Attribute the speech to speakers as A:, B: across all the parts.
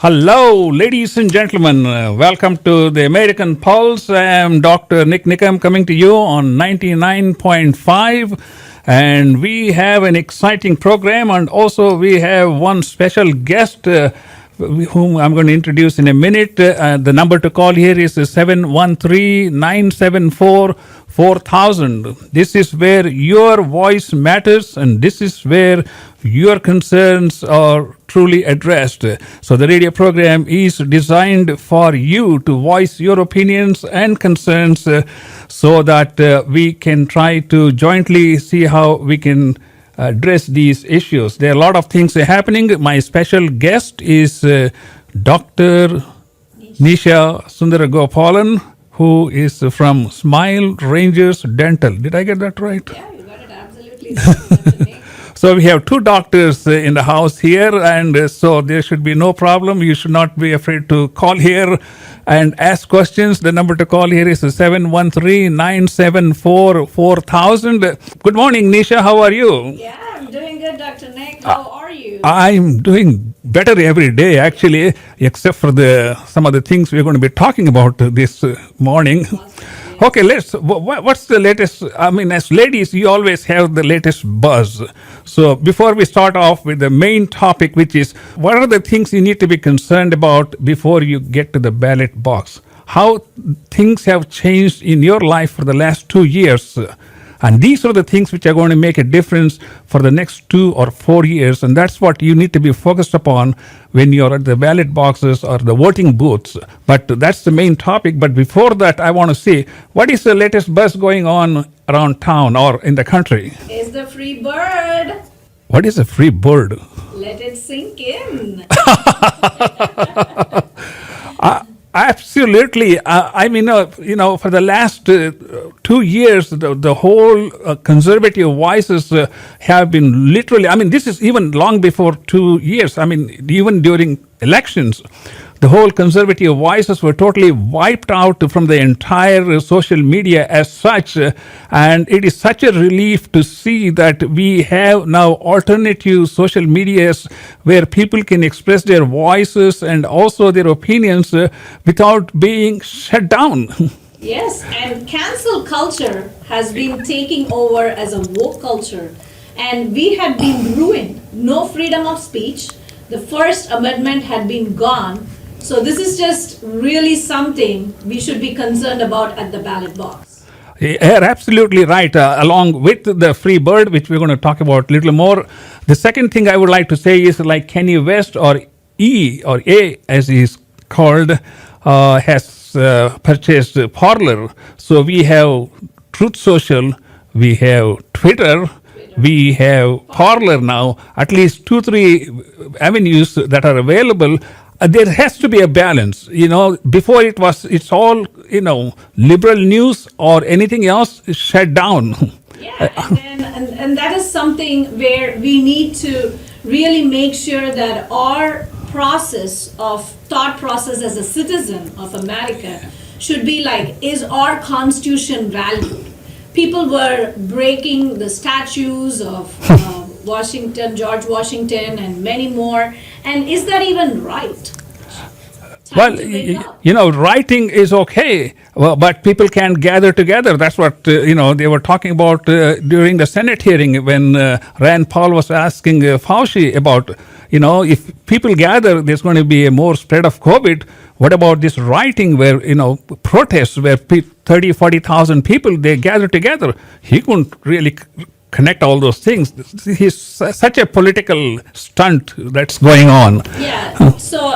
A: Hello, ladies and gentlemen. Welcome to the American Pulse. I am Dr. Nick Nickham coming to you on 99.5. And we have an exciting program, and also we have one special guest whom I'm going to introduce in a minute. The number to call here is 713-974-4000. This is where your voice matters, and this is where your concerns are truly addressed. So the radio program is designed for you to voice your opinions and concerns so that we can try to jointly see how we can address these issues. There are a lot of things happening. My special guest is Dr. Nisha Sundaragopalan, who is from Smile Rangers Dental. Did I get that right?
B: Yeah, you got it absolutely right.
A: So we have two doctors in the house here, and so there should be no problem. You should not be afraid to call here and ask questions. The number to call here is 713-974-4000. Good morning, Nisha. How are you?
B: Yeah, I'm doing good, Dr. Nick. How are you?
A: I'm doing better every day, actually, except for some of the things we're going to be talking about this morning. Okay, what's the latest? I mean, as ladies, you always have the latest buzz. So before we start off with the main topic, which is what are the things you need to be concerned about before you get to the ballot box? How things have changed in your life for the last 2 years. And these are the things which are going to make a difference for the next 2 or 4 years. And that's what you need to be focused upon when you're at the ballot boxes or the voting booths. But that's the main topic. But before that, I want to see what is the latest buzz going on around town or in the country?
B: It's the free bird.
A: What is a free bird?
B: Let it sink in.
A: Absolutely. I mean, for the last 2 years, the whole conservative voices have been literally, I mean, this is even long before 2 years. I mean, even during elections, the whole conservative voices were totally wiped out from the entire social media as such. And it is such a relief to see that we have now alternative social medias where people can express their voices and also their opinions without being shut down.
B: Yes, and cancel culture has been taking over as a woke culture. And we had been ruined. No freedom of speech. The First Amendment had been gone. So this is just really something we should be concerned about at the ballot box.
A: You're absolutely right. Along with the free bird, which we're going to talk about a little more, the second thing I would like to say is like Kanye West, or E or A as he's called, has purchased Parler. So we have Truth Social, we have Twitter, we have Parler now, at least 2-3 avenues that are available. There has to be a balance. Before it's all, liberal news or anything else is shut down.
B: Yeah, and that is something where we need to really make sure that our thought process as a citizen of America should be like, is our Constitution valued? People were breaking the statues of George Washington, and many more. And is that even right?
A: Well, writing is okay, but people can't gather together. That's what, they were talking about during the Senate hearing when Rand Paul was asking Fauci about, if people gather, there's going to be a more spread of COVID. What about this writing where, protests where 30, 40,000 people, they gather together? He couldn't really connect all those things. He's such a political stunt that's going on.
B: Yeah. So,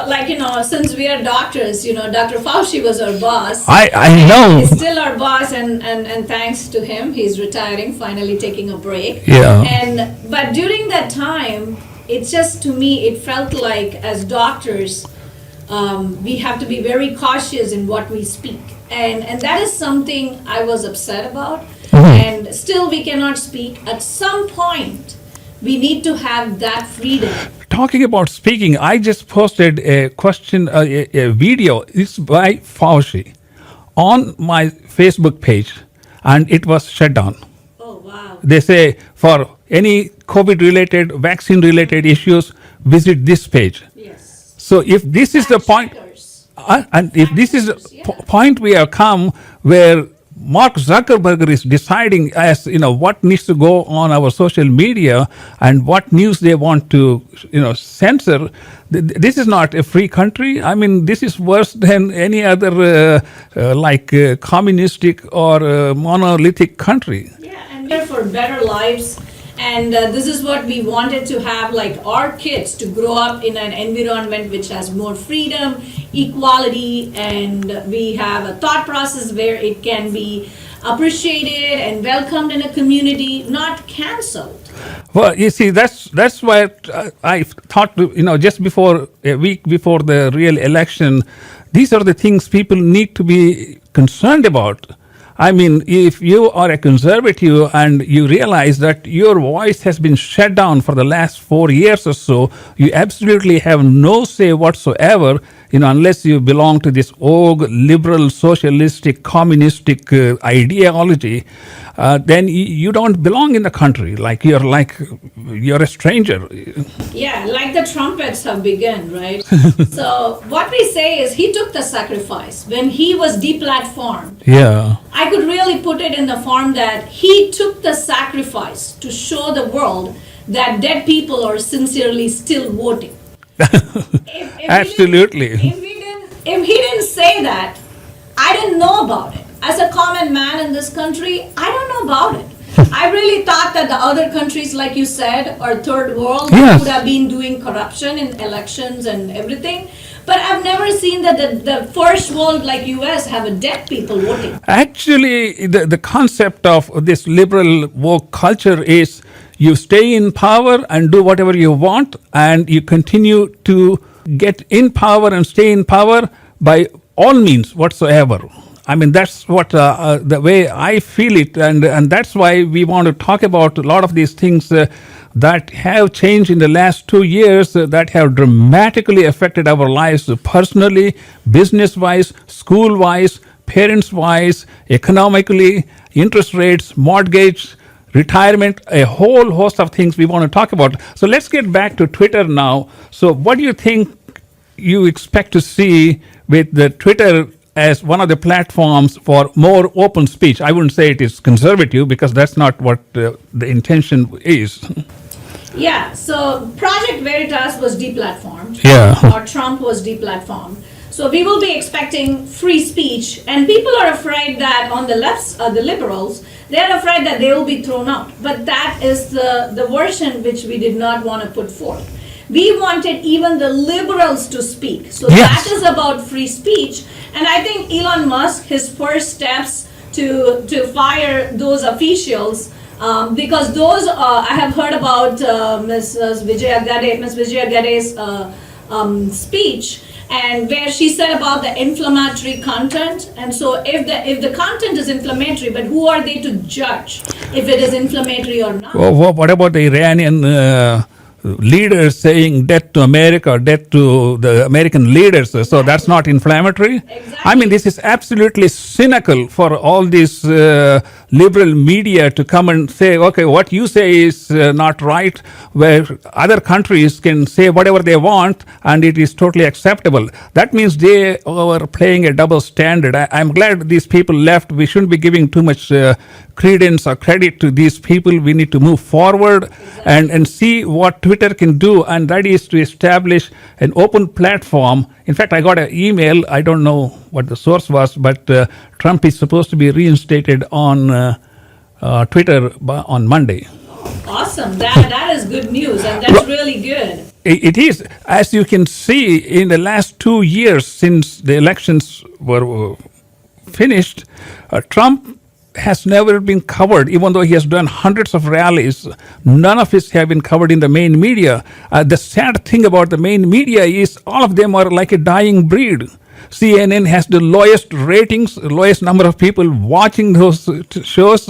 B: since we are doctors, Dr. Fauci was our boss.
A: I know.
B: He's still our boss, and thanks to him, he's retiring, finally taking a break.
A: Yeah.
B: But during that time, it's just, to me, it felt like as doctors, we have to be very cautious in what we speak. And that is something I was upset about. And still we cannot speak. At some point, we need to have that freedom.
A: Talking about speaking, I just posted a question, a video. It's by Fauci on my Facebook page, and it was shut down.
B: Oh, wow.
A: They say for any COVID-related, vaccine-related issues, visit this page.
B: Yes.
A: So if this is the point,
B: Checkers.
A: and if this is the
B: Yeah.
A: point we have come where Mark Zuckerberg is deciding as what needs to go on our social media and what news they want to censor. This is not a free country. I mean, this is worse than any other communistic or monolithic country.
B: Yeah, and we're for better lives. And this is what we wanted to have, like our kids to grow up in an environment which has more freedom, equality, and we have a thought process where it can be appreciated and welcomed in a community, not cancelled.
A: Well, you see, that's why I thought, just before a week before the real election, these are the things people need to be concerned about. I mean, if you are a conservative and you realize that your voice has been shut down for the last 4 years or so, you absolutely have no say whatsoever, unless you belong to this liberal, socialistic, communistic ideology, then you don't belong in the country. You're a stranger.
B: Yeah, like the trumpets have begun, right? So what we say is he took the sacrifice when he was deplatformed.
A: Yeah.
B: I could really put it in the form that he took the sacrifice to show the world that dead people are sincerely still voting. If
A: Absolutely.
B: if he didn't say that, I didn't know about it. As a common man in this country, I don't know about it. I really thought that the other countries, like you said, are third world,
A: Yes.
B: would have been doing corruption in elections and everything. But I've never seen that the first world like US have a dead people voting.
A: Actually, the concept of this liberal woke culture is you stay in power and do whatever you want, and you continue to get in power and stay in power by all means whatsoever. I mean, that's what the way I feel it, and that's why we want to talk about a lot of these things that have changed in the last 2 years, that have dramatically affected our lives personally, business-wise, school-wise, parents-wise, economically, interest rates, mortgage, retirement, a whole host of things we want to talk about. So let's get back to Twitter now. So what do you think you expect to see with the Twitter as one of the platforms for more open speech? I wouldn't say it is conservative because that's not what the intention is.
B: Yeah, so Project Veritas was deplatformed.
A: Yeah.
B: Or Trump was deplatformed. So we will be expecting free speech, and people are afraid that on the left, the liberals, they're afraid that they will be thrown out. But that is the version which we did not want to put forth. We wanted even the liberals to speak. So
A: Yes.
B: that is about free speech. And I think Elon Musk, his first steps to fire those officials, because those, I have heard about Ms. Vijaya Gade's speech, and where she said about the inflammatory content. And so if the content is inflammatory, but who are they to judge if it is inflammatory or not?
A: What about the Iranian leaders saying death to America, death to the American leaders? So that's not inflammatory?
B: Exactly.
A: I mean, this is absolutely cynical for all these liberal media to come and say, okay, what you say is not right, where other countries can say whatever they want and it is totally acceptable. That means they are playing a double standard. I'm glad these people left. We shouldn't be giving too much credence or credit to these people. We need to move forward and see what Twitter can do, and that is to establish an open platform. In fact, I got an email. I don't know what the source was, but Trump is supposed to be reinstated on Twitter on Monday.
B: Awesome. That is good news, and that's really good.
A: It is. As you can see, in the last 2 years since the elections were finished, Trump has never been covered, even though he has done hundreds of rallies. None of his have been covered in the main media. The sad thing about the main media is all of them are like a dying breed. CNN has the lowest ratings, lowest number of people watching those shows.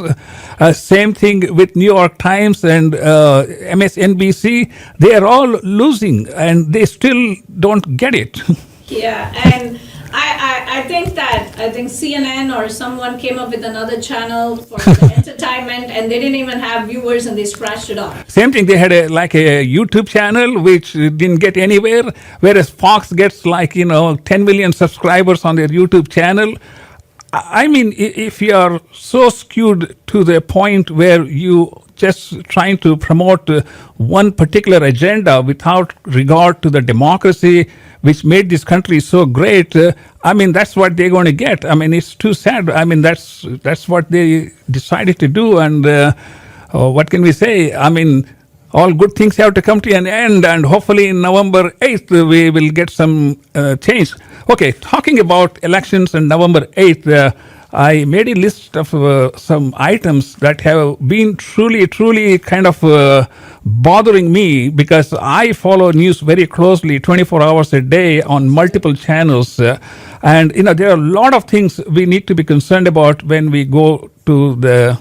A: Same thing with New York Times and MSNBC. They are all losing, and they still don't get it.
B: Yeah, and I think CNN or someone came up with another channel for the entertainment, and they didn't even have viewers, and they scratched it off.
A: Same thing. They had a YouTube channel which didn't get anywhere, whereas Fox gets 10 million subscribers on their YouTube channel. I mean, if you are so skewed to the point where you just trying to promote one particular agenda without regard to the democracy which made this country so great, I mean, that's what they're going to get. I mean, it's too sad. I mean, that's what they decided to do. And what can we say? I mean, all good things have to come to an end, and hopefully in November 8th we will get some change. Okay, talking about elections on November 8th, I made a list of some items that have been truly kind of bothering me, because I follow news very closely 24 hours a day on multiple channels. And, there are a lot of things we need to be concerned about when we go to the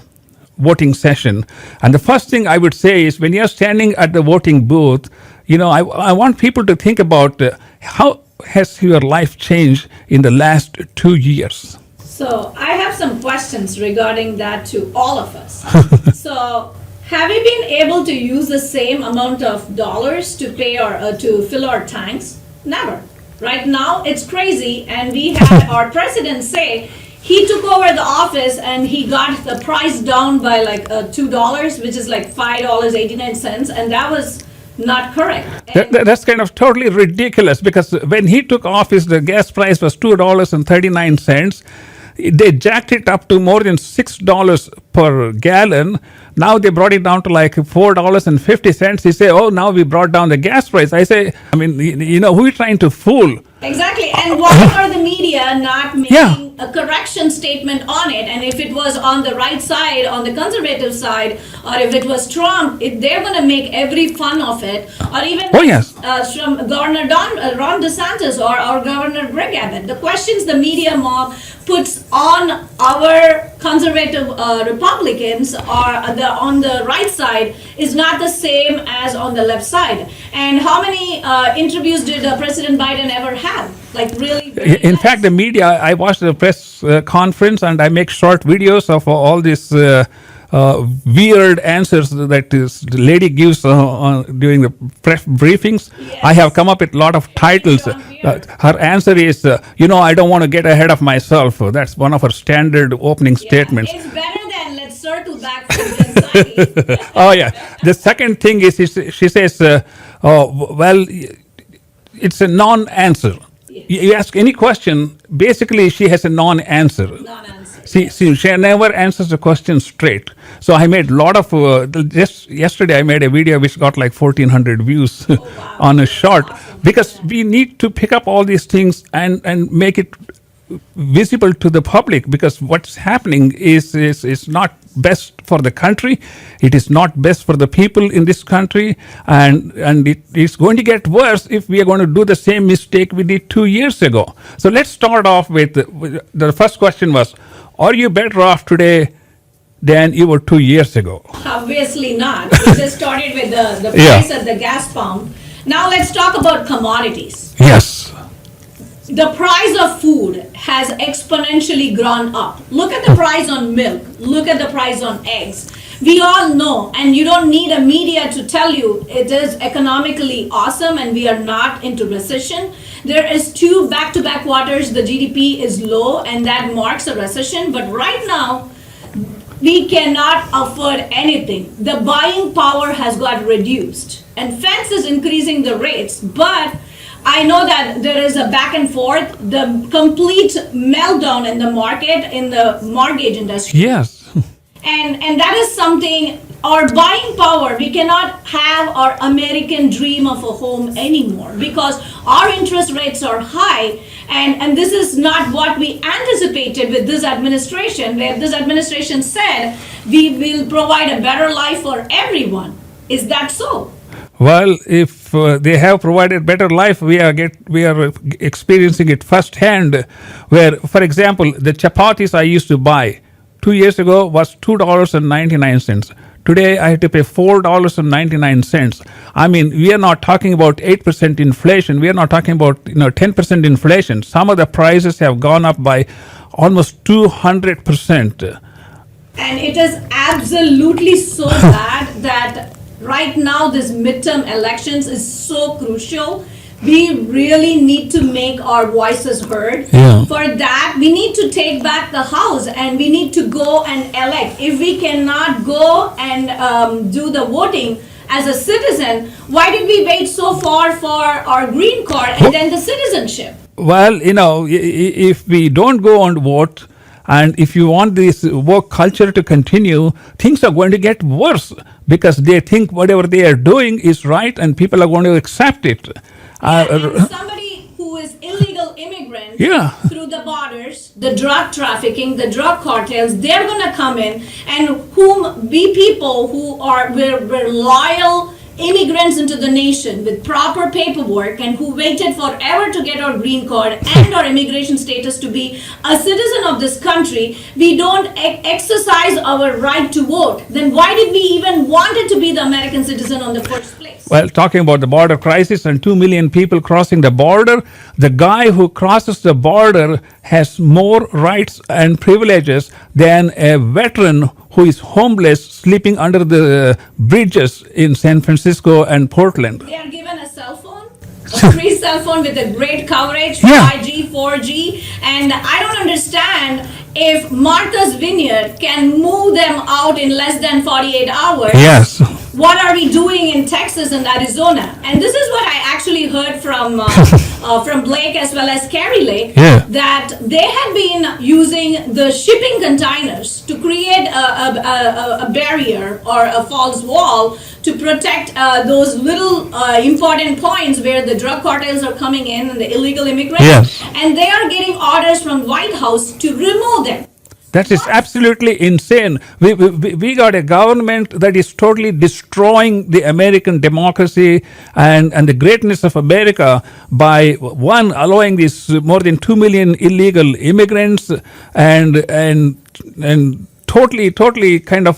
A: voting session. And the first thing I would say is, when you're standing at the voting booth, I want people to think about how has your life changed in the last 2 years.
B: So I have some questions regarding that to all of us. So have we been able to use the same amount of dollars to pay or to fill our tanks? Never. Right now it's crazy, and we had our president say he took over the office and he got the price down by like $2, which is like $5.89, and that was not correct.
A: That's kind of totally ridiculous, because when he took office, the gas price was $2.39. They jacked it up to more than $6 per gallon. Now they brought it down to like $4.50. He say, "Oh, now we brought down the gas price." I say, I mean, who are you trying to fool?
B: Exactly. And why are the media not making a correction statement on it? And if it was on the right side, on the conservative side, or if it was Trump, if they're going to make every fun of it, or even from Governor Ron DeSantis or Governor Greg Abbott, the questions the media mob puts on our conservative Republicans on the right side is not the same as on the left side. And how many interviews did President Biden ever have? Like really
A: In fact, the media, I watched the press conference, and I make short videos of all these weird answers that the lady gives during the press briefings.
B: Yes.
A: I have come up with a lot of titles. Her answer is, I don't want to get ahead of myself. That's one of her standard opening statements.
B: It's better than let's circle back to the anxiety.
A: Oh, yeah. The second thing is, she says, well, it's a non-answer. You ask any question, basically she has a non-answer.
B: Non-answer.
A: She never answers the question straight. So I made a lot of, just yesterday I made a video which got like 1,400 views on a short, because we need to pick up all these things and make it visible to the public, because what's happening is not best for the country. It is not best for the people in this country, and it is going to get worse if we are going to do the same mistake we did 2 years ago. So let's start off with the first question was, are you better off today than you were 2 years ago?
B: Obviously not. We just started with the price at the gas pump. Now let's talk about commodities.
A: Yes.
B: The price of food has exponentially gone up. Look at the price on milk. Look at the price on eggs. We all know, and you don't need a media to tell you, it is economically awesome and we are not into recession. There is 2 back-to-back quarters, the GDP is low, and that marks a recession. But right now, we cannot afford anything. The buying power has got reduced, and Fed is increasing the rates, but I know that there is a back and forth, the complete meltdown in the market, in the mortgage industry.
A: Yes.
B: And that is something, our buying power, we cannot have our American dream of a home anymore, because our interest rates are high, and this is not what we anticipated with this administration, where this administration said we will provide a better life for everyone. Is that so?
A: Well, if they have provided better life, we are experiencing it firsthand. Where, for example, the chapatis I used to buy 2 years ago was $2.99. Today, I have to pay $4.99. I mean, we are not talking about 8% inflation. We are not talking about 10% inflation. Some of the prices have gone up by almost 200%.
B: And it is absolutely so bad that right now this midterm elections is so crucial. We really need to make our voices heard.
A: Yeah.
B: For that, we need to take back the house and we need to go and elect. If we cannot go and do the voting as a citizen, why did we wait so far for our green card and then the citizenship?
A: Well, if we don't go and vote, and if you want this work culture to continue, things are going to get worse because they think whatever they are doing is right and people are going to accept it.
B: And somebody who is illegal immigrant
A: Yeah.
B: through the borders, the drug trafficking, the drug cartels, they're going to come in, and whom we people who are we're loyal immigrants into the nation with proper paperwork and who waited forever to get our green card and our immigration status to be a citizen of this country, we don't exercise our right to vote. Then why did we even wanted to be the American citizen on the first place?
A: Well, talking about the border crisis and 2 million people crossing the border, the guy who crosses the border has more rights and privileges than a veteran who is homeless sleeping under the bridges in San Francisco and Portland.
B: They are given a cell phone, a free cell phone with a great coverage,
A: Yeah.
B: 5G, 4G, and I don't understand if Martha's Vineyard can move them out in less than 48 hours.
A: Yes.
B: What are we doing in Texas and Arizona? And this is what I actually heard from Blake as well as Carrie Lake,
A: Yeah.
B: that they had been using the shipping containers to create a barrier or a false wall to protect those little important points where the drug cartels are coming in and the illegal immigrants.
A: Yes.
B: And they are getting orders from White House to remove them.
A: That is absolutely insane. We got a government that is totally destroying the American democracy and the greatness of America by, one, allowing these more than 2 million illegal immigrants and totally kind of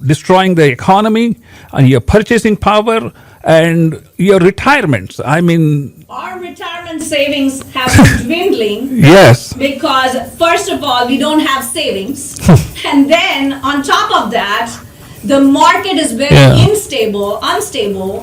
A: destroying the economy and your purchasing power and your retirements. I mean,
B: Our retirement savings have been dwindling.
A: yes.
B: Because first of all, we don't have savings, and then on top of that, the market is very unstable,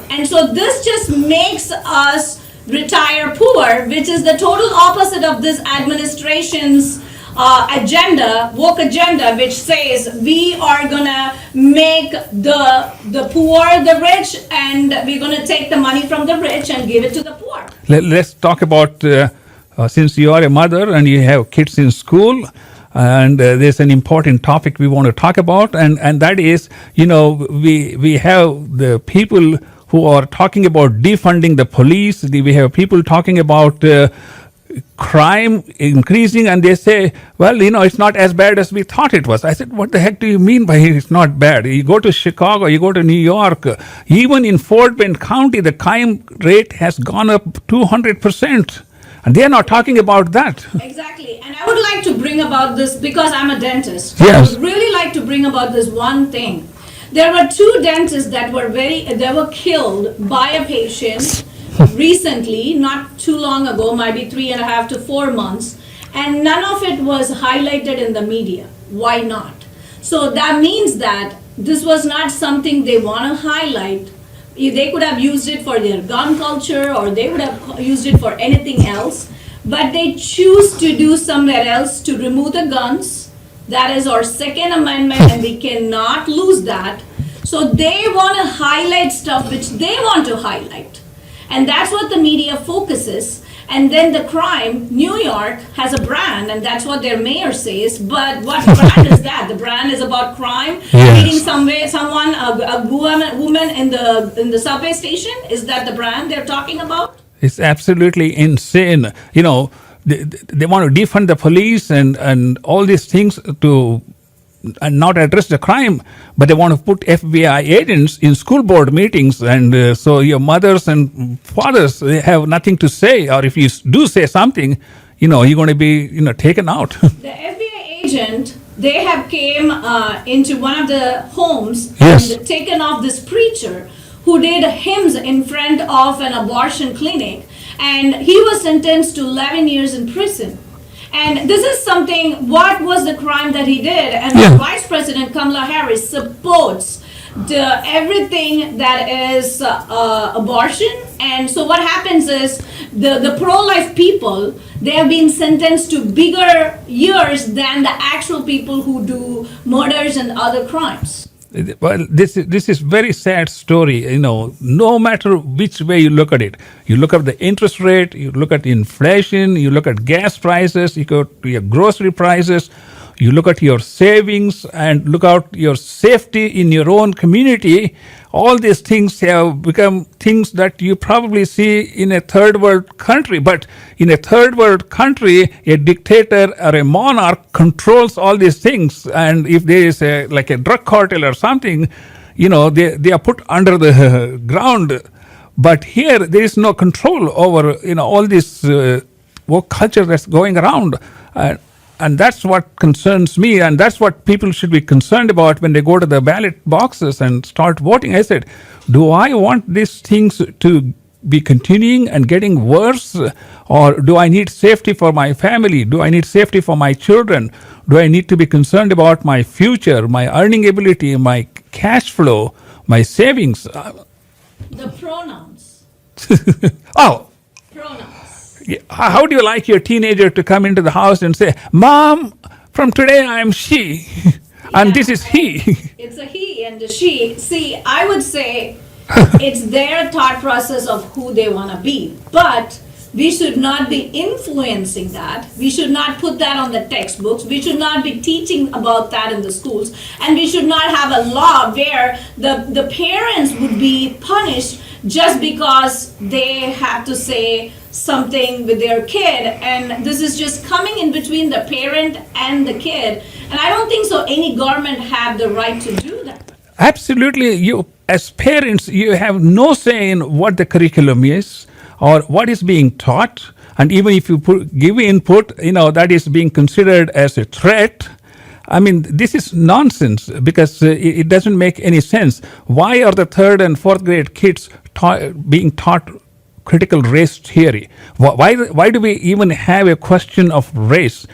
B: and so this just makes us retire poor, which is the total opposite of this administration's woke agenda, which says we are gonna make the poor the rich, and we're gonna take the money from the rich and give it to the poor.
A: Let's talk about, since you are a mother and you have kids in school, and there's an important topic we want to talk about, and that is, we have the people who are talking about defunding the police. We have people talking about crime increasing, and they say, well, it's not as bad as we thought it was. I said, what the heck do you mean by it's not bad? You go to Chicago, you go to New York, even in Fort Bend County, the crime rate has gone up 200%. And they are not talking about that.
B: Exactly. And I would like to bring about this because I'm a dentist.
A: Yes.
B: I would really like to bring about this one thing. There were 2 dentists that were killed by a patient recently, not too long ago, maybe 3.5 to 4 months, and none of it was highlighted in the media. Why not? So that means that this was not something they want to highlight. They could have used it for their gun culture, or they would have used it for anything else, but they choose to do somewhere else to remove the guns. That is our Second Amendment, and we cannot lose that. So they want to highlight stuff which they want to highlight. And that's what the media focuses. And then the crime, New York has a brand, and that's what their mayor says. But what brand is that? The brand is about crime,
A: Yes.
B: meeting someone, a woman in the subway station. Is that the brand they're talking about?
A: It's absolutely insane. They want to defund the police and all these things to and not address the crime, but they want to put FBI agents in school board meetings, and so your mothers and fathers, they have nothing to say, or if you do say something, you're going to be taken out.
B: The FBI agent they have came into one of the homes
A: Yes.
B: and taken off this preacher who did hymns in front of an abortion clinic, and he was sentenced to 11 years in prison. And this is something, what was the crime that he did? And
A: Yeah.
B: Vice President Kamala Harris supports everything that is abortion. And so what happens is the pro-life people, they have been sentenced to bigger years than the actual people who do murders and other crimes.
A: Well, this is very sad story. No matter which way you look at it, you look at the interest rate, you look at inflation, you look at gas prices, you go to your grocery prices, you look at your savings and look at your safety in your own community. All these things have become things that you probably see in a third world country. But in a third world country, a dictator or a monarch controls all these things. And if there is like a drug cartel or something, they are put under the ground. But here, there is no control over, all this work culture that's going around. And that's what concerns me, and that's what people should be concerned about when they go to the ballot boxes and start voting. I said, do I want these things to be continuing and getting worse, or do I need safety for my family? Do I need safety for my children? Do I need to be concerned about my future, my earning ability, my cash flow, my savings?
B: The pronouns.
A: Oh,
B: Pronouns.
A: yeah. How do you like your teenager to come into the house and say, Mom, from today I am she, and this is he?
B: It's a he and a she. See, I would say it's their thought process of who they want to be. But we should not be influencing that. We should not put that on the textbooks. We should not be teaching about that in the schools. And we should not have a law where the parents would be punished just because they have to say something with their kid. And this is just coming in between the parent and the kid. And I don't think so any government have the right to do that.
A: Absolutely. You, as parents, you have no say in what the curriculum is or what is being taught. And even if you give input, that is being considered as a threat. I mean, this is nonsense because it doesn't make any sense. Why are the third and fourth grade kids being taught critical race theory? Why do we even have a question of race?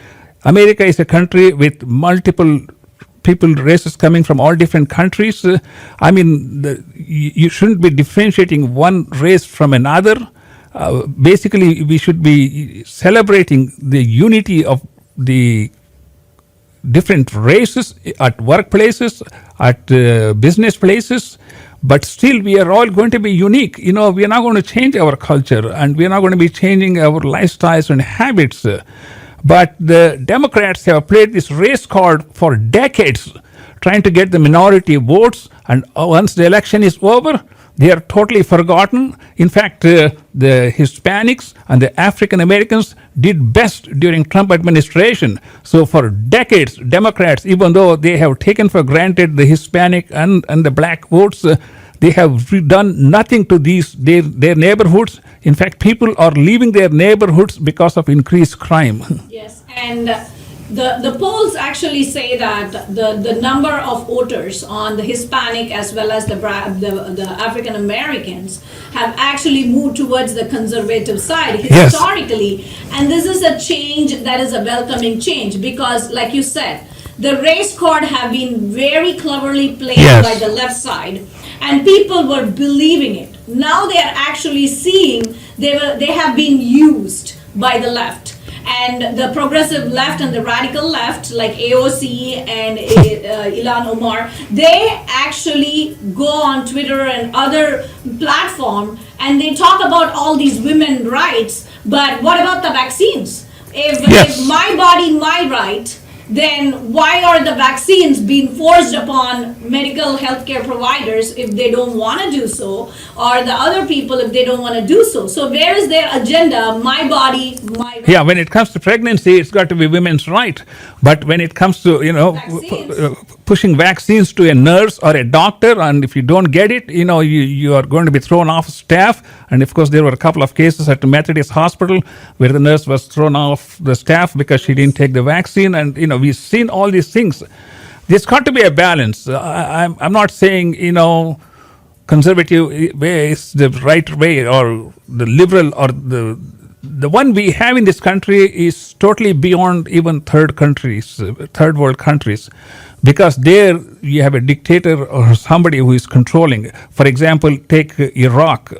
A: America is a country with multiple races coming from all different countries. You shouldn't be differentiating one race from another. Basically, we should be celebrating the unity of the different races at workplaces, at business places, but still we are all going to be unique. We are not going to change our culture and we are not going to be changing our lifestyles and habits. But the Democrats have played this race card for decades, trying to get the minority votes, and once the election is over, they are totally forgotten. In fact, the Hispanics and the African Americans did best during Trump administration. So for decades, Democrats, even though they have taken for granted the Hispanic and the black votes, they have done nothing to their neighborhoods. In fact, people are leaving their neighborhoods because of increased crime.
B: Yes, and the polls actually say that the number of voters on the Hispanic as well as the African Americans have actually moved towards the conservative side historically. Yes. And this is a change that is a welcoming change because, like you said, the race card have been very cleverly played by the left side, and people were believing it. Now they are actually seeing they have been used by the left. And the progressive left and the radical left, like AOC and Ilhan Omar, they actually go on Twitter and other platform and they talk about all these women rights. But what about the vaccines? If my body, my right, then why are the vaccines being forced upon medical healthcare providers if they don't want to do so, or the other people if they don't want to do so? So where is their agenda? My body, my right.
A: Yeah, when it comes to pregnancy, it's got to be women's right. But when it comes to, pushing vaccines to a nurse or a doctor, and if you don't get it, you are going to be thrown off staff. And of course, there were a couple of cases at the Methodist Hospital where the nurse was thrown off the staff because she didn't take the vaccine. And, we've seen all these things. There's got to be a balance. I'm not saying, conservative way is the right way, or the liberal, or the one we have in this country is totally beyond even third world countries, because there you have a dictator or somebody who is controlling. For example, take Iraq.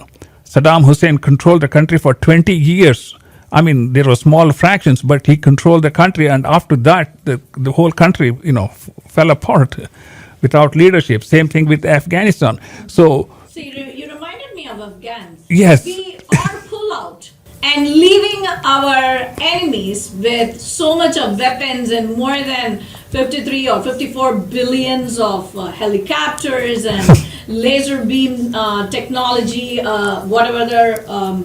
A: Saddam Hussein controlled the country for 20 years. I mean, there were small fractions, but he controlled the country, and after that, the whole country, fell apart without leadership. Same thing with Afghanistan. So
B: you reminded me of Afghans.
A: Yes.
B: We are pull out and leaving our enemies with so much of weapons and more than 53 or 54 billions of helicopters and laser beam technology, whatever other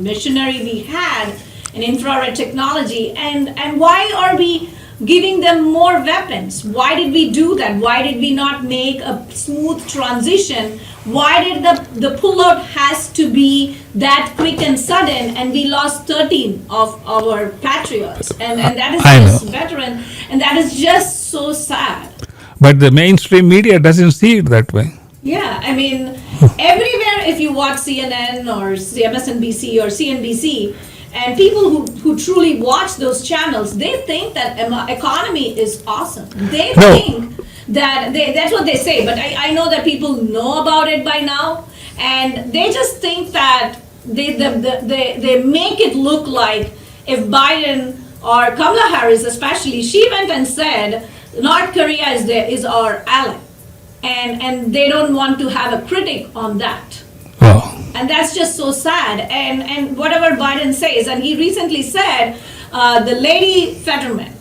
B: machinery we had, and infrared technology. And why are we giving them more weapons? Why did we do that? Why did we not make a smooth transition? Why did the pullout has to be that quick and sudden, and we lost 13 of our patriots, and that is just veteran, and that is just so sad.
A: But the mainstream media doesn't see it that way.
B: Yeah, I mean, everywhere if you watch CNN or MSNBC or CNBC, and people who truly watch those channels, they think that economy is awesome. They think that that's what they say, but I know that people know about it by now, and they just think that they make it look like if Biden or Kamala Harris especially, she went and said North Korea is our ally, and they don't want to have a critic on that.
A: Oh.
B: And that's just so sad. And whatever Biden says, and he recently said the lady Fetterman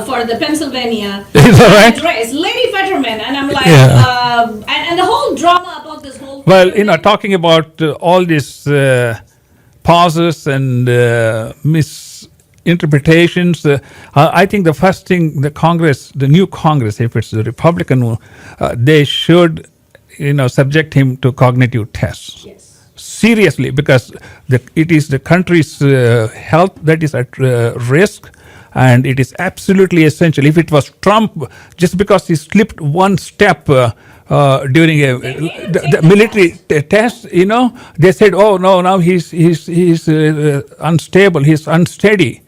B: for the Pennsylvania race, Lady Fetterman, and I'm like, and the whole drama about this whole.
A: Well, talking about all these pauses and misinterpretations, I think the first thing the new Congress, if it's the Republican one, they should, subject him to cognitive tests.
B: Yes.
A: Seriously, because it is the country's health that is at risk, and it is absolutely essential. If it was Trump, just because he slipped one step during the military test, they said, "Oh no, now he's unstable, he's unsteady."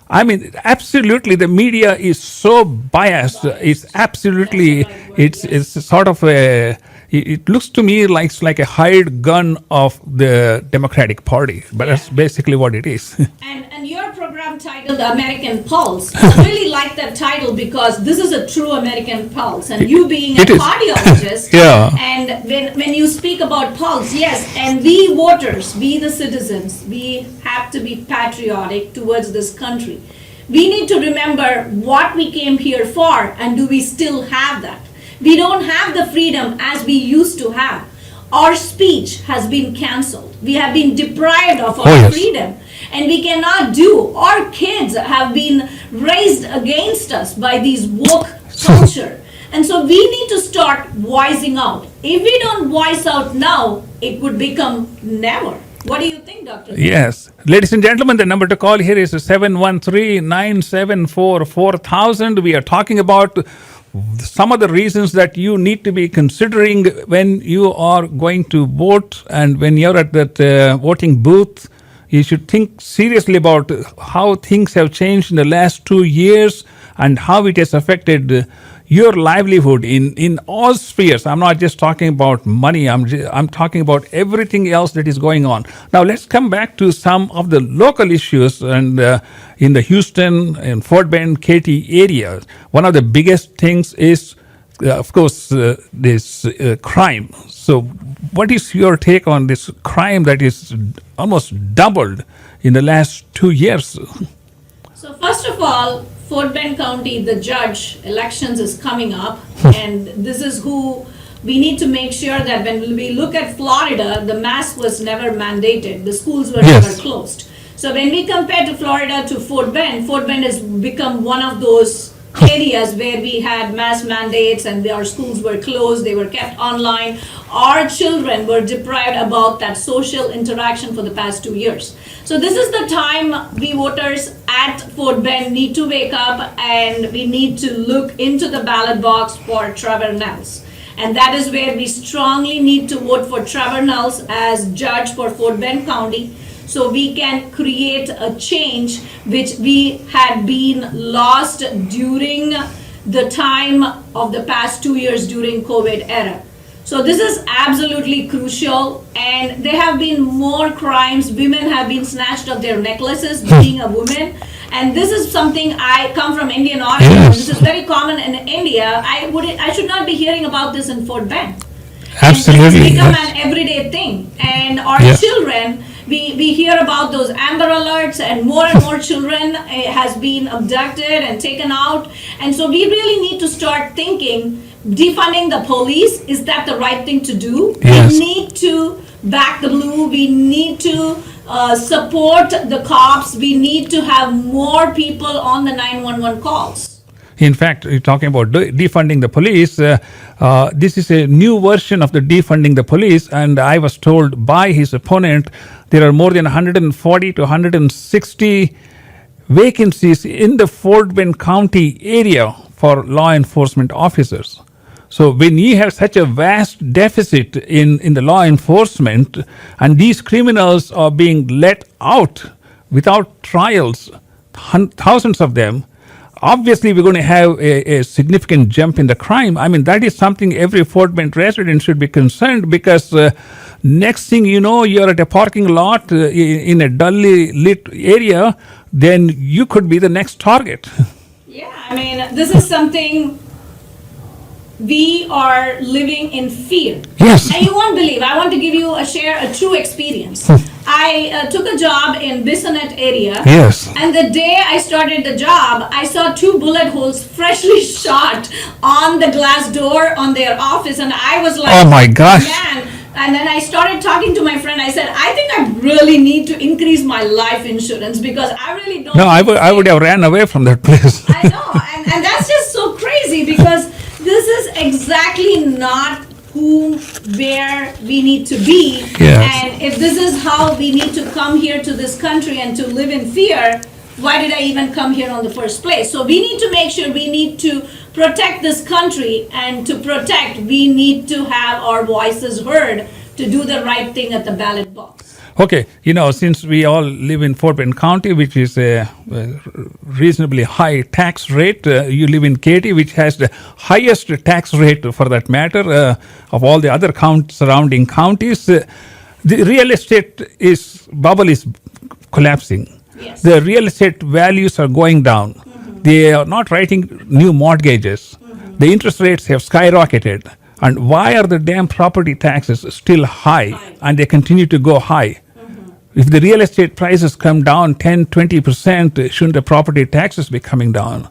A: I mean, absolutely, the media is so biased. It's absolutely, it's sort of a. It looks to me like a hired gun of the Democratic Party, but that's basically what it is.
B: And your program titled American Pulse, I really like that title because this is a true American pulse. And you being a cardiologist, and when you speak about pulse, yes, and we voters, we the citizens, we have to be patriotic towards this country. We need to remember what we came here for, and do we still have that? We don't have the freedom as we used to have. Our speech has been canceled. We have been deprived of our freedom. And we cannot do. Our kids have been raised against us by these woke culture. And so we need to start voicing out. If we don't voice out now, it would become never. What do you think, Dr.?
A: Yes. Ladies and gentlemen, the number to call here is 713-974-4000. We are talking about some of the reasons that you need to be considering when you are going to vote, and when you're at that voting booth, you should think seriously about how things have changed in the last 2 years and how it has affected your livelihood in all spheres. I'm not just talking about money. I'm talking about everything else that is going on. Now let's come back to some of the local issues, and in the Houston and Fort Bend, Katy area. One of the biggest things is, of course, this crime. So what is your take on this crime that is almost doubled in the last 2 years?
B: So first of all, Fort Bend County, the judge elections is coming up, and this is who we need to make sure that when we look at Florida, the mask was never mandated, the schools were never closed. So when we compare to Florida to Fort Bend has become one of those areas where we had mass mandates and our schools were closed, they were kept online, our children were deprived about that social interaction for the past 2 years. So this is the time we voters at Fort Bend need to wake up and we need to look into the ballot box for Trevor Nels. And that is where we strongly need to vote for Trevor Nels as judge for Fort Bend County, so we can create a change which we had been lost during the time of the past 2 years during COVID era. So this is absolutely crucial, and there have been more crimes. Women have been snatched of their necklaces being a woman. And this is something, I come from Indian origin.
A: Yes.
B: This is very common in India. I should not be hearing about this in Fort Bend.
A: Absolutely.
B: And it's become
A: yes.
B: an everyday thing. And our
A: Yes.
B: children, we hear about those Amber Alerts, and more children has been abducted and taken out. And so we really need to start thinking, defunding the police, is that the right thing to do?
A: Yes.
B: We need to back the blue. We need to support the cops. We need to have more people on the 911 calls.
A: In fact, you're talking about defunding the police. This is a new version of the defunding the police, and I was told by his opponent there are more than 140 to 160 vacancies in the Fort Bend County area for law enforcement officers. So when you have such a vast deficit in the law enforcement, and these criminals are being let out without trials, thousands of them, obviously we're going to have a significant jump in the crime. I mean, that is something every Fort Bend resident should be concerned, because next thing you know, you're at a parking lot in a dully lit area, then you could be the next target.
B: Yeah, I mean, this is something we are living in fear.
A: Yes.
B: And you won't believe, I want to give you share a true experience. I took a job in Bissonnet area.
A: Yes.
B: And the day I started the job, I saw 2 bullet holes freshly shot on the glass door on their office, and I was like,
A: Oh my gosh.
B: man. And then I started talking to my friend. I said, I think I really need to increase my life insurance, because I really don't.
A: No, I would have ran away from that place.
B: I know, and that's just so crazy, because this is exactly not where we need to be.
A: Yes.
B: And if this is how we need to come here to this country and to live in fear, why did I even come here on the first place? So we need to make sure we need to protect this country, and to protect, we need to have our voices heard to do the right thing at the ballot box.
A: Okay, since we all live in Fort Bend County, which is a reasonably high tax rate, you live in Katy, which has the highest tax rate, for that matter, of all the other surrounding counties. The real estate bubble is collapsing.
B: Yes.
A: The real estate values are going down. Mm-hmm. They are not writing new mortgages. Mm-hmm. The interest rates have skyrocketed. And why are the damn property taxes still high? And they continue to go high? If the real estate prices come down 10, 20%, shouldn't the property taxes be coming down?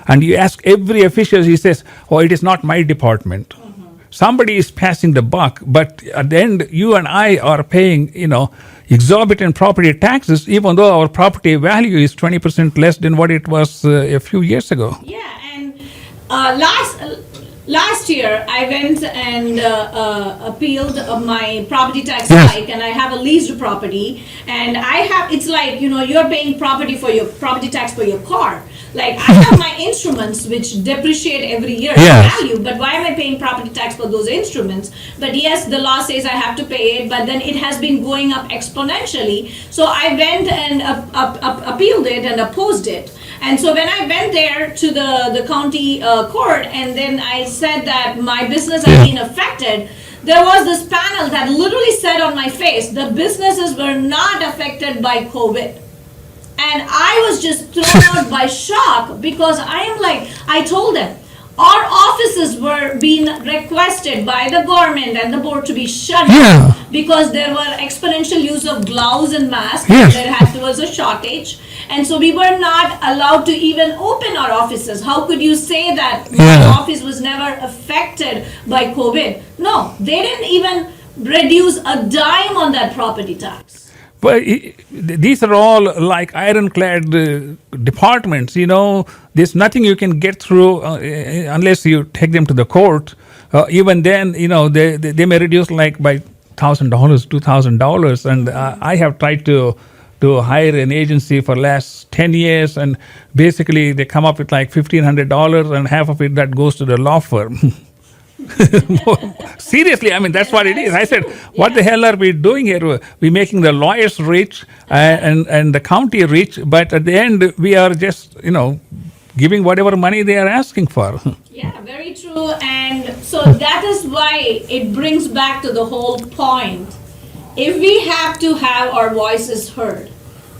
A: And you ask every official, he says, oh, it is not my department. Somebody is passing the buck, but at the end, you and I are paying, exorbitant property taxes, even though our property value is 20% less than what it was a few years ago.
B: Yeah, and last year, I went and appealed my property tax
A: Yes.
B: hike, and I have a leased property, and it's like, you're paying property tax for your car. Like, I have my instruments which depreciate every year in
A: Yes.
B: value, but why am I paying property tax for those instruments? But yes, the law says I have to pay it, but then it has been going up exponentially. So I went and appealed it and opposed it. And so when I went there to the county court, and then I said that my business had been affected, there was this panel that literally said on my face, the businesses were not affected by COVID. And I was just thrown out by shock, because I told them, our offices were being requested by the government and the board to be shut down because there were exponential use of gloves and masks.
A: Yes.
B: There was a shortage. And so we were not allowed to even open our offices. How could you say that my office was never affected by COVID? No, they didn't even reduce a dime on that property tax.
A: But these are all like ironclad departments. There's nothing you can get through unless you take them to the court. Even then, they may reduce like by $1,000, $2,000, and I have tried to hire an agency for last 10 years, and basically they come up with like $1,500, and half of it that goes to the law firm. Seriously, I mean, that's what it is. I said, what the hell are we doing here? We're making the lawyers rich and the county rich, but at the end, we are just, giving whatever money they are asking for.
B: Yeah, very true. And so that is why it brings back to the whole point. If we have to have our voices heard,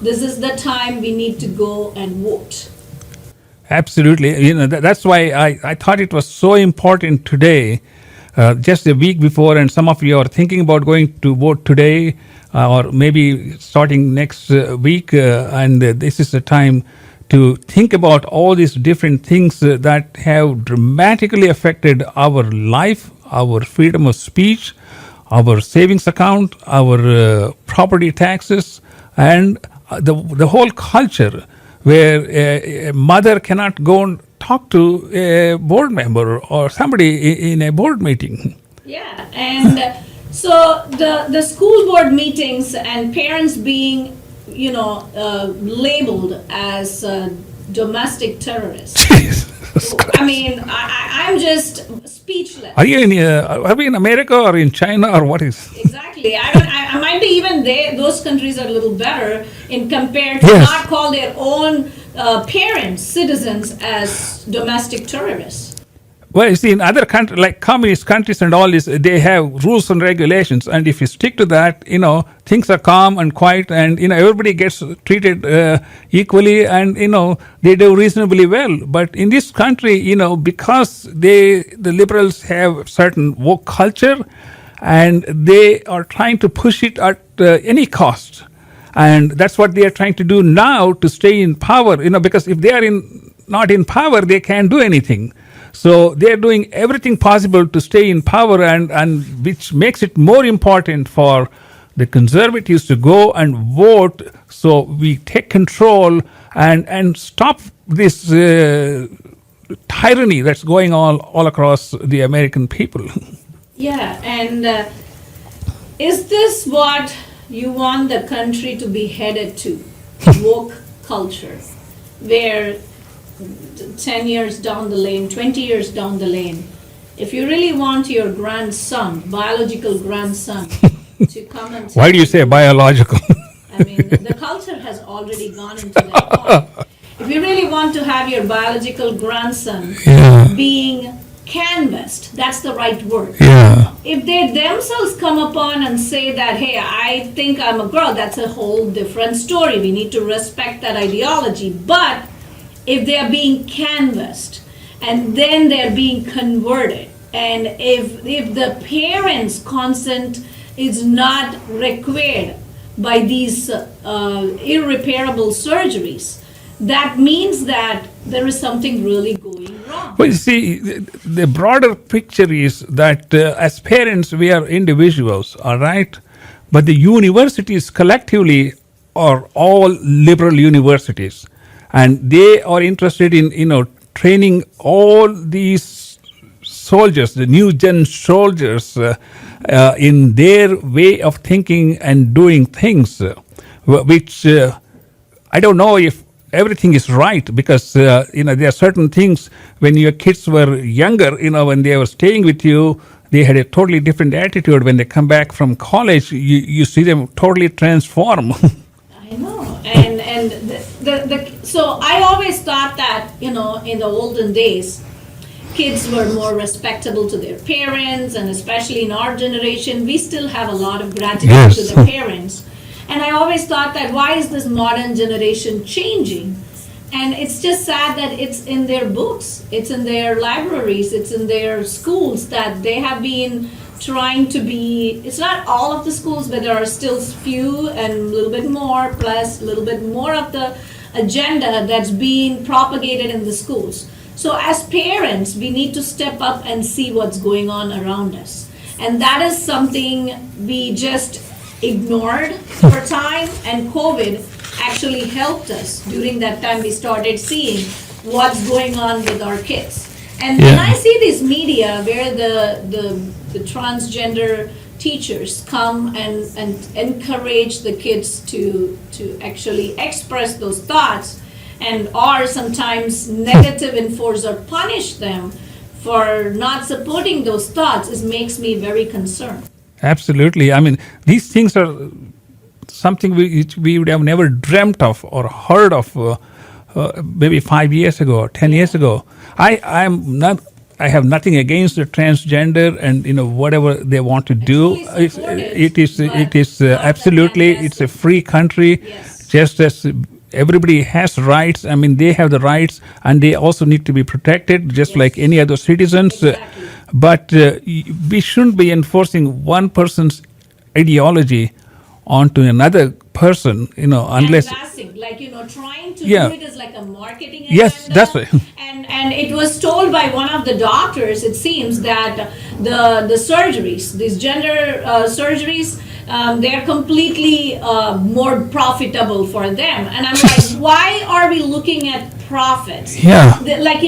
B: this is the time we need to go and vote.
A: Absolutely. That's why I thought it was so important today, just a week before, and some of you are thinking about going to vote today or maybe starting next week. And this is the time to think about all these different things that have dramatically affected our life, our freedom of speech, our savings account, our property taxes, and the whole culture, where a mother cannot go and talk to a board member or somebody in a board meeting.
B: Yeah, and so the school board meetings and parents being, labeled as domestic terrorists. I mean, I'm just speechless.
A: Are we in America or in China or what is?
B: Exactly. I might be even there. Those countries are a little better in compared to
A: Yes.
B: not call their own parents, citizens, as domestic terrorists.
A: Well, you see, in other countries, like communist countries and all this, they have rules and regulations. And if you stick to that, things are calm and quiet, and, everybody gets treated equally, and, they do reasonably well. But in this country, because the liberals have certain woke culture, and they are trying to push it at any cost. And that's what they are trying to do now to stay in power, because if they are not in power, they can't do anything. So they're doing everything possible to stay in power, and which makes it more important for the conservatives to go and vote, so we take control and stop this tyranny that's going on all across the American people.
B: Yeah, and is this what you want the country to be headed to? Woke culture, where 10 years down the lane, 20 years down the lane, if you really want your grandson, biological grandson, to come and
A: Why do you say biological?
B: I mean, the culture has already gone into that point. If you really want to have your biological grandson being canvassed, that's the right word.
A: Yeah.
B: If they themselves come upon and say that, hey, I think I'm a girl, that's a whole different story. We need to respect that ideology. But if they are being canvassed and then they're being converted, and if the parents' consent is not required by these irreparable surgeries, that means that there is something really going wrong.
A: Well, you see, the broader picture is that as parents, we are individuals, all right? But the universities collectively are all liberal universities. And they are interested in, training all these soldiers, the new gen soldiers, in their way of thinking and doing things, which I don't know if everything is right, because, there are certain things when your kids were younger, when they were staying with you, they had a totally different attitude. When they come back from college, you see them totally transform.
B: I know, and so I always thought that, in the olden days, kids were more respectable to their parents, and especially in our generation, we still have a lot of gratitude to the parents. And I always thought that, why is this modern generation changing? And it's just sad that it's in their books, it's in their libraries, it's in their schools, that they have been trying to be, it's not all of the schools, but there are still few and a little bit more, plus a little bit more of the agenda that's being propagated in the schools. So as parents, we need to step up and see what's going on around us. And that is something we just ignored for time, and COVID actually helped us. During that time, we started seeing what's going on with our kids. And when
A: Yeah.
B: I see this media where the transgender teachers come and encourage the kids to actually express those thoughts, and or sometimes negative enforce or punish them for not supporting those thoughts, it makes me very concerned.
A: Absolutely. I mean, these things are something which we would have never dreamt of or heard of maybe 5 years ago or 10 years ago. I have nothing against the transgender and whatever they want to do.
B: Fully support
A: It is
B: but not
A: absolutely,
B: that
A: it's a free country,
B: Yes.
A: just as everybody has rights. I mean, they have the rights and they also need to be protected just like
B: Yes.
A: any other citizens.
B: Exactly.
A: But we shouldn't be enforcing one person's ideology onto another person, unless.
B: Canvassing, like trying to
A: Yeah.
B: do it as like a marketing
A: Yes,
B: agenda.
A: that's right.
B: And it was told by one of the doctors, it seems, that the surgeries, these gender surgeries, they are completely more profitable for them. And I'm like, why are we looking at profits?
A: Yeah.
B: Like,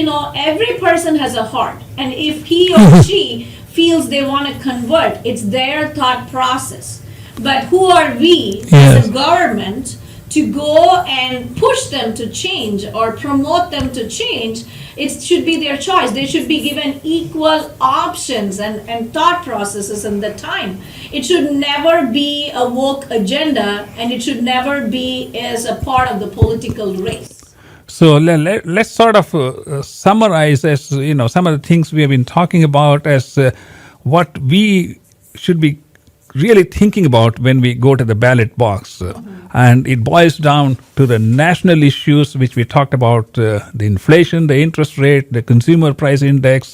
B: every person has a heart, and if he or she feels they want to convert, it's their thought process. But who are we
A: Yes.
B: as a government to go and push them to change or promote them to change? It should be their choice. They should be given equal options and thought processes in the time. It should never be a woke agenda, and it should never be as a part of the political race.
A: So let's sort of summarize as some of the things we have been talking about as what we should be really thinking about when we go to the ballot box. And it boils down to the national issues which we talked about, the inflation, the interest rate, the consumer price index,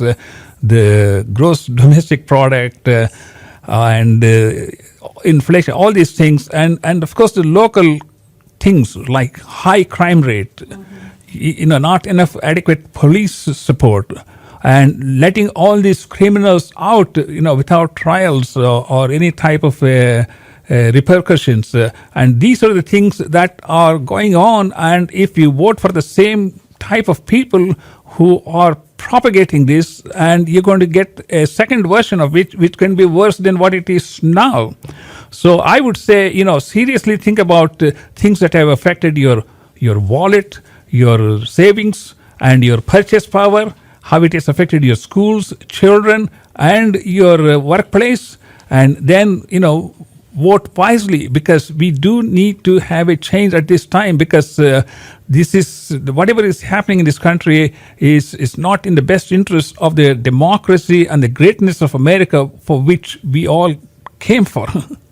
A: the gross domestic product, and inflation, all these things. And of course the local things like high crime rate, not enough adequate police support, and letting all these criminals out, without trials or any type of repercussions. And these are the things that are going on. And if you vote for the same type of people who are propagating this, and you're going to get a second version of which can be worse than what it is now. So I would say, seriously think about things that have affected your wallet, your savings, and your purchase power, how it has affected your schools, children, and your workplace. And then, vote wisely, because we do need to have a change at this time, because this is whatever is happening in this country is not in the best interest of the democracy and the greatness of America, for which we all came for.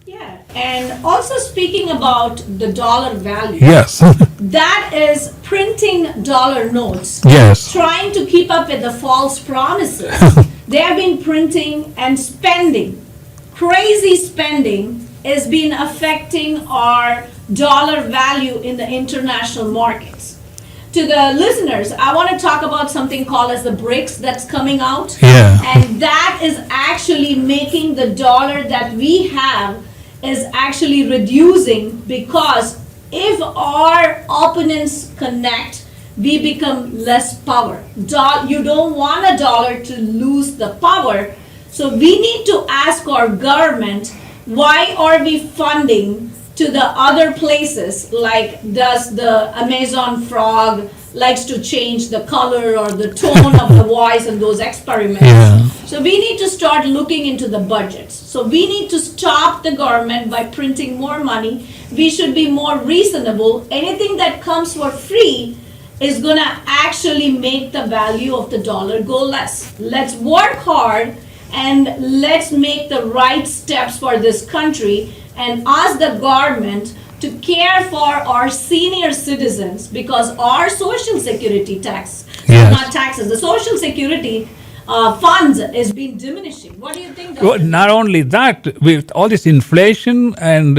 B: Yeah, and also speaking about the dollar value.
A: Yes.
B: That is printing dollar notes.
A: Yes.
B: Trying to keep up with the false promises. They have been printing and spending. Crazy spending has been affecting our dollar value in the international markets. To the listeners, I want to talk about something called as the BRICS that's coming out.
A: Yeah.
B: And that is actually making the dollar that we have is actually reducing, because if our opponents connect, we become less power. You don't want a dollar to lose the power. So we need to ask our government, why are we funding to the other places? Like, does the Amazon frog likes to change the color or the tone of the voice in those experiments?
A: Yeah.
B: So we need to start looking into the budgets. So we need to stop the government by printing more money. We should be more reasonable. Anything that comes for free is going to actually make the value of the dollar go less. Let's work hard and let's make the right steps for this country, and ask the government to care for our senior citizens, because our social security
A: Yes.
B: not taxes, the social security funds is been diminishing. What do you think, Dr.?
A: Well, not only that, with all this inflation and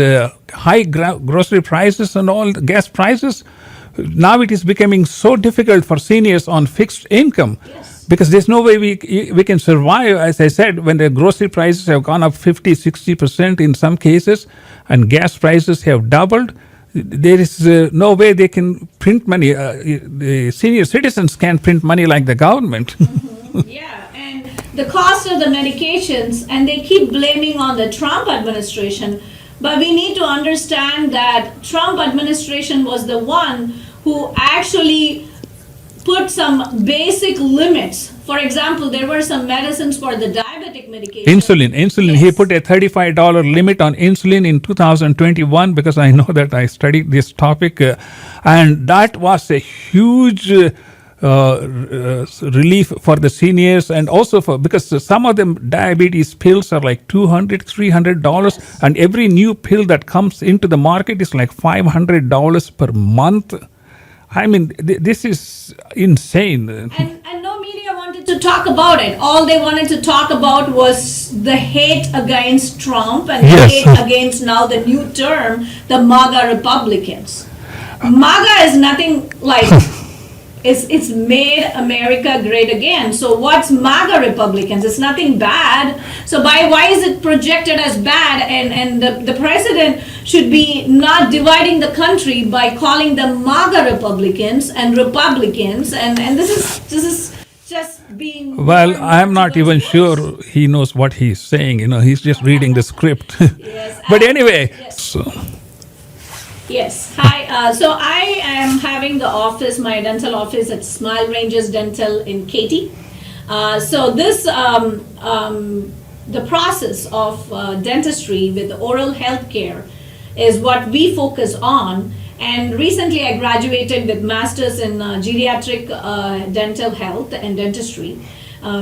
A: high grocery prices and all gas prices, now it is becoming so difficult for seniors on fixed income.
B: Yes.
A: Because there's no way we can survive, as I said, when the grocery prices have gone up 50, 60% in some cases, and gas prices have doubled. There is no way they can print money. The senior citizens can't print money like the government.
B: Yeah, and the cost of the medications, and they keep blaming on the Trump administration, but we need to understand that Trump administration was the one who actually put some basic limits. For example, there were some medicines for the diabetic medication.
A: Insulin. He
B: Yes.
A: put a $35 limit on insulin in 2021 because I know that I studied this topic, and that was a huge relief for the seniors, and also because some of them diabetes pills are like $200, $300, and every new pill that comes into the market is like $500 per month. I mean, this is insane.
B: And no media wanted to talk about it. All they wanted to talk about was the hate against Trump and the
A: Yes.
B: hate against now the new term, the MAGA Republicans. MAGA is nothing like, it's made America great again. So what's MAGA Republicans? It's nothing bad. So why is it projected as bad? And the president should be not dividing the country by calling them MAGA Republicans and Republicans. And this is just being.
A: Well, I'm not even sure he knows what he's saying. He's just reading the script.
B: Yes,
A: But anyway,
B: yes.
A: so
B: Yes. Hi. So I am having the office, my dental office at Smile Ranges Dental in Katy. So this, the process of dentistry with oral health care is what we focus on. And recently I graduated with masters in geriatric dental health and dentistry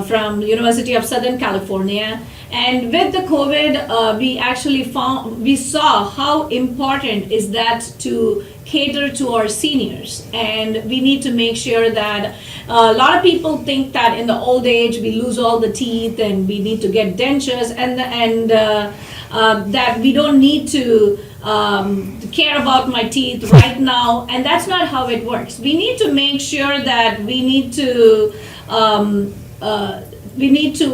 B: from University of Southern California. And with the COVID, we saw how important is that to cater to our seniors. And we need to make sure that a lot of people think that in the old age we lose all the teeth and we need to get dentures, and that we don't need to care about my teeth right now. And that's not how it works. We need to make sure that we need to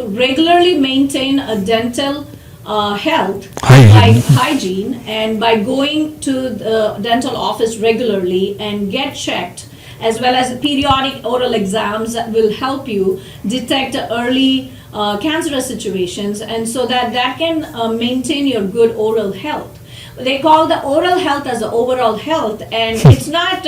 B: regularly maintain a dental health, hygiene, and by going to the dental office regularly and get checked, as well as periodic oral exams that will help you detect early cancerous situations, and so that can maintain your good oral health. They call the oral health as the overall health, and it's not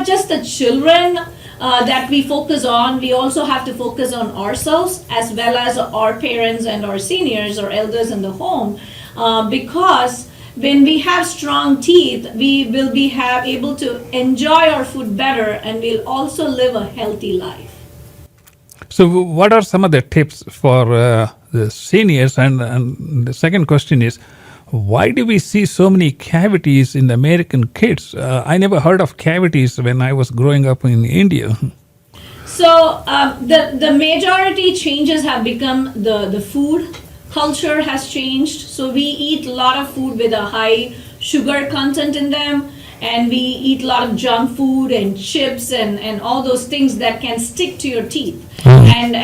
B: just the children that we focus on. We also have to focus on ourselves as well as our parents and our seniors or elders in the home, because when we have strong teeth, we will be able to enjoy our food better, and we'll also live a healthy life.
A: So what are some of the tips for the seniors? And the second question is, why do we see so many cavities in the American kids? I never heard of cavities when I was growing up in India.
B: So the majority changes have become the food culture has changed. So we eat a lot of food with a high sugar content in them, and we eat a lot of junk food and chips and all those things that can stick to your teeth. And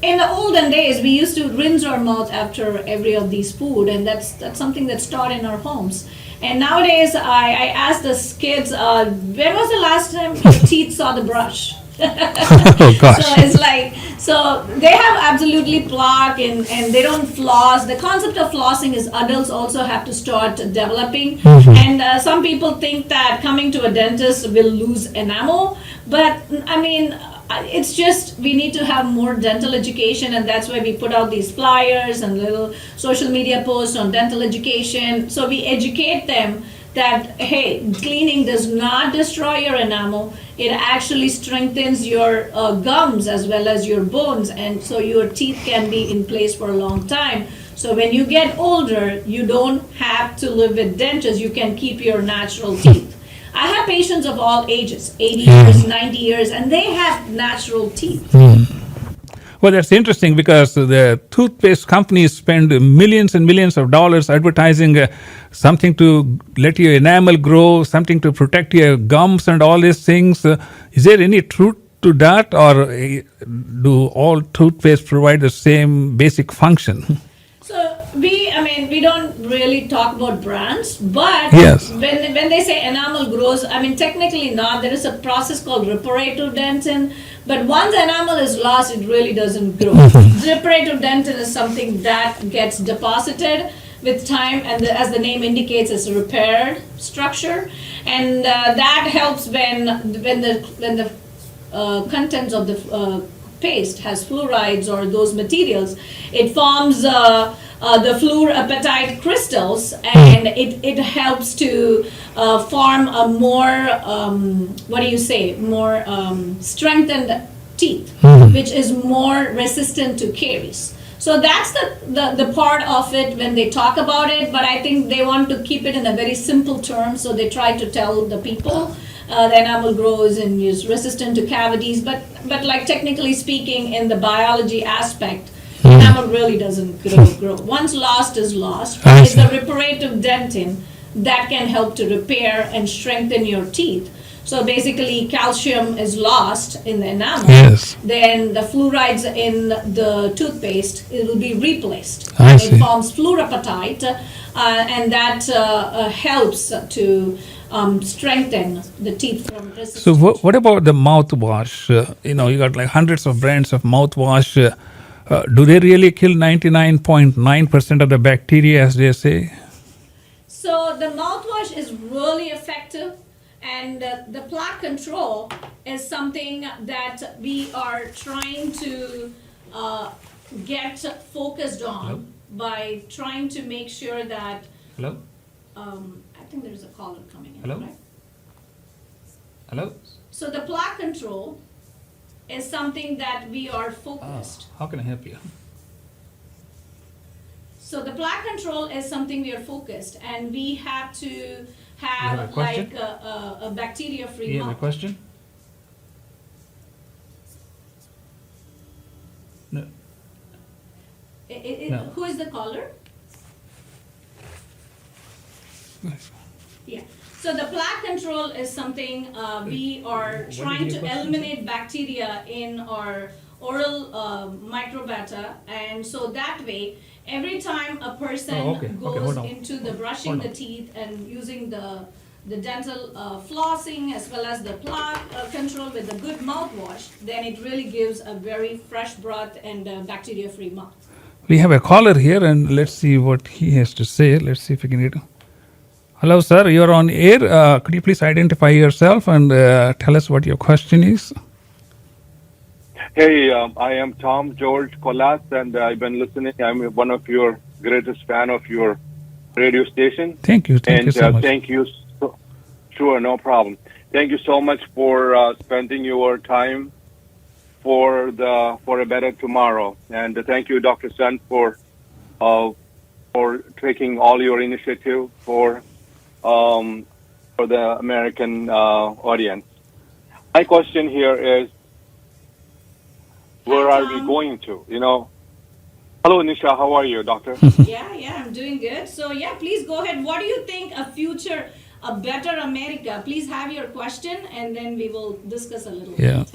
B: in the olden days, we used to rinse our mouth after every of these food, and that's something that's taught in our homes. And nowadays, I ask the kids, when was the last time your teeth saw the brush?
A: Oh gosh.
B: So it's like, so they have absolutely plaque, and they don't floss. The concept of flossing is adults also have to start developing. And some people think that coming to a dentist will lose enamel, but I mean, it's just we need to have more dental education, and that's why we put out these flyers and little social media posts on dental education. So we educate them that, hey, cleaning does not destroy your enamel. It actually strengthens your gums as well as your bones, and so your teeth can be in place for a long time. So when you get older, you don't have to live with dentures. You can keep your natural teeth. I have patients of all ages, 80 years, 90 years, and they have natural teeth.
A: Well, that's interesting because the toothpaste companies spend millions and millions of dollars advertising something to let your enamel grow, something to protect your gums and all these things. Is there any truth to that, or do all toothpaste provide the same basic function?
B: So we don't really talk about brands, but
A: Yes.
B: when they say enamel grows, technically not. There is a process called reparative dentin, but once enamel is lost, it really doesn't grow. Reparative dentin is something that gets deposited with time, and as the name indicates, it's a repaired structure, and that helps when the contents of the paste has fluorides or those materials, it forms the fluorapatite crystals, and it helps to form a more more strengthened teeth, which is more resistant to caries. So that's the part of it when they talk about it, but I think they want to keep it in a very simple term, so they try to tell the people the enamel grows and is resistant to cavities, but like technically speaking, in the biology aspect, enamel really doesn't grow. Once lost is lost. It's the reparative dentin that can help to repair and strengthen your teeth. So basically, calcium is lost in the enamel.
A: Yes.
B: Then the fluorides in the toothpaste, it will be replaced.
A: I
B: And
A: see.
B: it forms fluorapatite, and that helps to strengthen the teeth from resistance.
A: So what about the mouthwash? You got like hundreds of brands of mouthwash. Do they really kill 99.9% of the bacteria, as they say?
B: So the mouthwash is really effective, and the plaque control is something that we are trying to get focused on by trying to make sure that.
A: Hello?
B: I think there's a caller coming in.
A: Hello?
B: Right?
A: Hello?
B: So the plaque control is something that we are focused.
A: How can I help you?
B: So the plaque control is something we are focused, and we have to
A: You
B: have
A: have a question?
B: like a bacteria-free
A: You have a
B: mouth.
A: question? No. No.
B: Who is the caller? Yeah. So the plaque control is something we are
A: What
B: trying
A: did
B: to
A: your question
B: eliminate bacteria in our oral microbiota, and so that way, every time a person
A: Okay,
B: goes
A: hold on.
B: into the brushing
A: Hold
B: the
A: on.
B: teeth and using the dental flossing as well as the plaque control with a good mouthwash, then it really gives a very fresh breath and bacteria-free mouth.
A: We have a caller here, and let's see what he has to say. Let's see if we can get him. Hello, sir. You're on air. Could you please identify yourself and tell us what your question is?
C: Hey, I am Tom George Colas, and I've been listening. I'm one of your greatest fan of your radio station.
A: Thank you. Thank you so much.
C: Thank you. Sure, no problem. Thank you so much for spending your time for a better tomorrow. And thank you, Dr. Sun, for taking all your initiative for the American audience. My question here is, where are we going to? Hello, Nisha. How are you, doctor?
B: Yeah, I'm doing good. So yeah, please go ahead. What do you think a better America? Please have your question, and then we will discuss a little.
A: Yeah.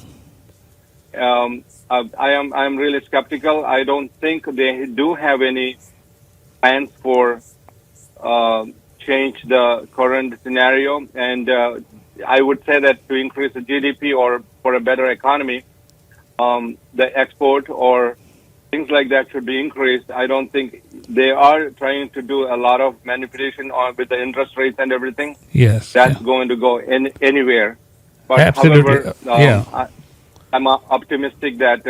C: I'm really skeptical. I don't think they do have any plans for change the current scenario, and I would say that to increase the GDP or for a better economy, the export or things like that should be increased. I don't think they are trying to do a lot of manipulation with the interest rates and everything.
A: Yes.
C: That's
A: yeah.
C: going to go anywhere. But
A: Absolutely.
C: however, I'm optimistic that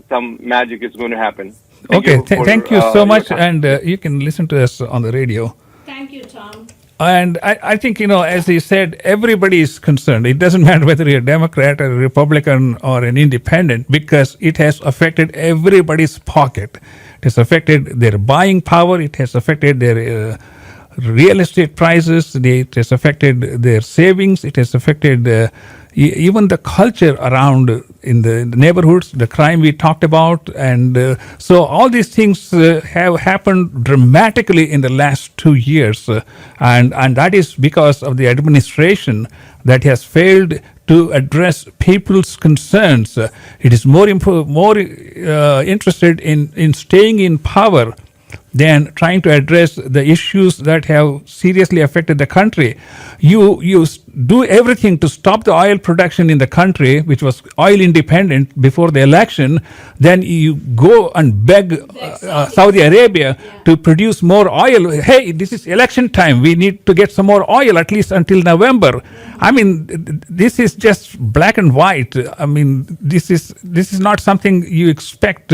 C: some magic is going to happen.
A: Thank you so
C: your
A: much.
C: time.
A: And you can listen to us on the radio.
B: Thank you, Tom.
A: And I think, as he said, everybody is concerned. It doesn't matter whether you're a Democrat or a Republican or an independent, because it has affected everybody's pocket. It has affected their buying power. It has affected their real estate prices. It has affected their savings. It has affected even the culture around in the neighborhoods, the crime we talked about, and so all these things have happened dramatically in the last 2 years, and that is because of the administration that has failed to address people's concerns. It is more interested in staying in power than trying to address the issues that have seriously affected the country. You do everything to stop the oil production in the country, which was oil independent before the election. Then you go and beg Saudi Arabia to produce more oil. Hey, this is election time. We need to get some more oil, at least until November. I mean, this is just black and white. I mean, this is not something you expect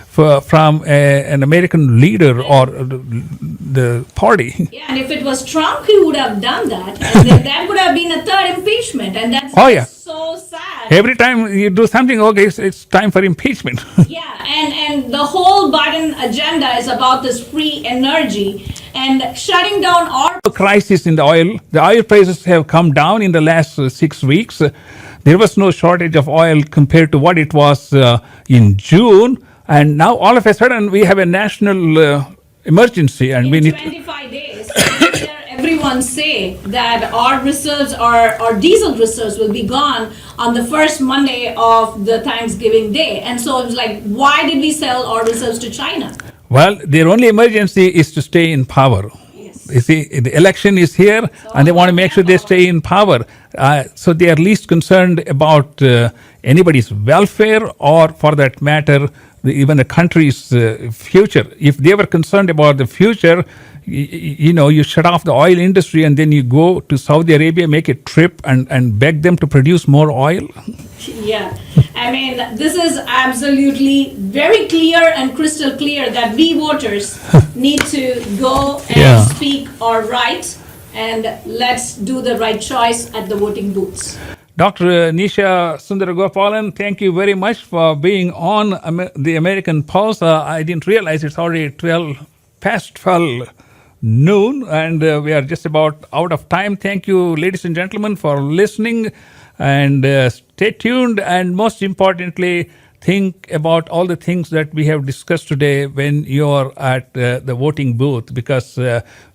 A: from an American leader or the party.
B: Yeah, and if it was Trump, he would have done that, and then that would have been a third impeachment, and that's so sad.
A: Every time you do something, okay, it's time for impeachment.
B: Yeah, and the whole Biden agenda is about this free energy and shutting down our
A: Crisis in the oil. The oil prices have come down in the last 6 weeks. There was no shortage of oil compared to what it was in June, and now all of a sudden we have a national emergency, and
B: in
A: we need
B: 25 days. I hear everyone say that our reserves, our diesel reserves, will be gone on the first Monday of the Thanksgiving Day, and so it was like, why did we sell our reserves to China?
A: Well, their only emergency is to stay in power. You see, the election is here, and they want to make sure they stay in power. So they are least concerned about anybody's welfare, or, for that matter, even the country's future. If they were concerned about the future, you shut off the oil industry, and then you go to Saudi Arabia, make a trip, and beg them to produce more oil.
B: Yeah, I mean, this is absolutely very clear and crystal clear that we voters need to go and speak our right, and let's do the right choice at the voting booths.
A: Dr. Nisha Sundaragopalan, thank you very much for being on the American Pulse. I didn't realize it's already past 12 noon, and we are just about out of time. Thank you, ladies and gentlemen, for listening, and stay tuned, and most importantly, think about all the things that we have discussed today when you're at the voting booth, because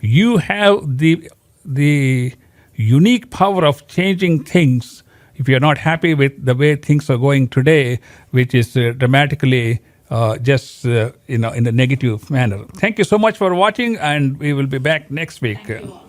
A: you have the unique power of changing things if you're not happy with the way things are going today, which is dramatically in a negative manner. Thank you so much for watching, and we will be back next week.
B: Thank you all.